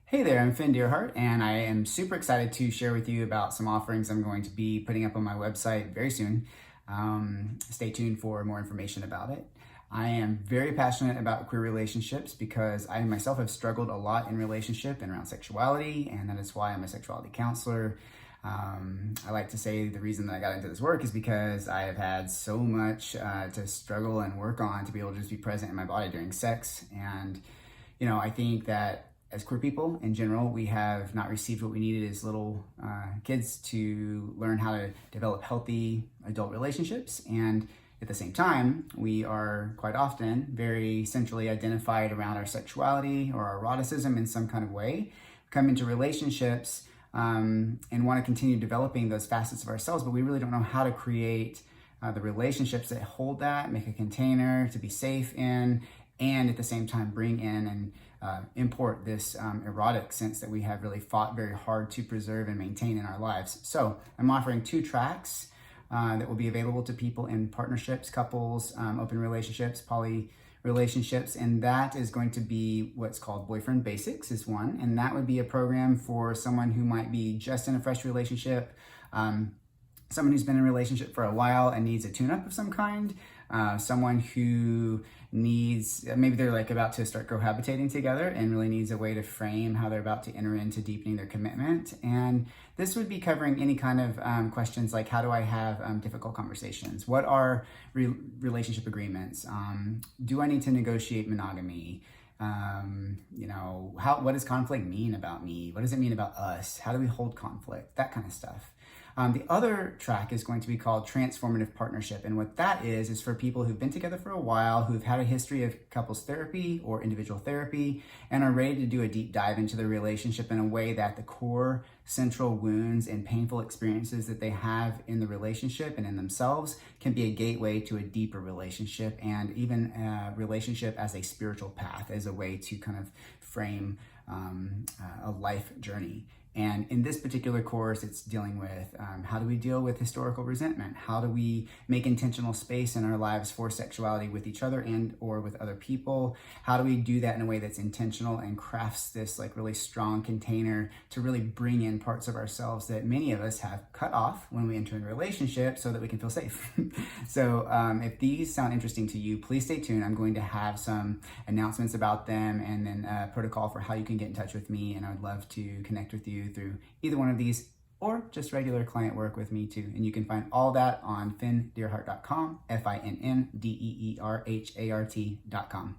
Hey there, I'm Finn Deerhart, and I am super excited to share with you about some offerings I'm going to be putting up on my website very soon. Stay tuned for more information about it. I am very passionate about queer relationships because I myself have struggled a lot in relationship and around sexuality, and that is why I'm a sexuality counselor. I like to say the reason that I got into this work is because I have had so much to struggle and work on to be able to just be present in my body during sex. And, I think that as queer people in general, we have not received what we needed as little kids to learn how to develop healthy adult relationships. And at the same time, we are quite often very centrally identified around our sexuality or our eroticism in some kind of way, come into relationships and want to continue developing those facets of ourselves, but we really don't know how to create the relationships that hold that, make a container to be safe in, and at the same time bring in and import this erotic sense that we have really fought very hard to preserve and maintain in our lives. So I'm offering 2 tracks that will be available to people in partnerships, couples, open relationships, poly relationships, and that is going to be what's called Boyfriend Basics is one, and that would be a program for someone who might be just in a fresh relationship, someone who's been in a relationship for a while and needs a tune-up of some kind, someone who needs, maybe they're like about to start cohabitating together and really needs a way to frame how they're about to enter into deepening their commitment. And this would be covering any kind of questions like, how do I have difficult conversations? What are relationship agreements? Do I need to negotiate monogamy? What does conflict mean about me? What does it mean about us? How do we hold conflict? That kind of stuff. The other track is going to be called Transformative Partnership. And what that is for people who've been together for a while, who've had a history of couples therapy or individual therapy, and are ready to do a deep dive into their relationship in a way that the core central wounds and painful experiences that they have in the relationship and in themselves can be a gateway to a deeper relationship, and even a relationship as a spiritual path, as a way to kind of frame a life journey. And in this particular course, it's dealing with how do we deal with historical resentment? How do we make intentional space in our lives for sexuality with each other and or with other people? How do we do that in a way that's intentional and crafts this like really strong container to really bring in parts of ourselves that many of us have cut off when we enter a relationship so that we can feel safe? So if these sound interesting to you, please stay tuned. I'm going to have some announcements about them and then a protocol for how you can get in touch with me. And I would love to connect with you through either one of these or just regular client work with me too. And you can find all that on finndeerhart.com, FINNDEERHART.com.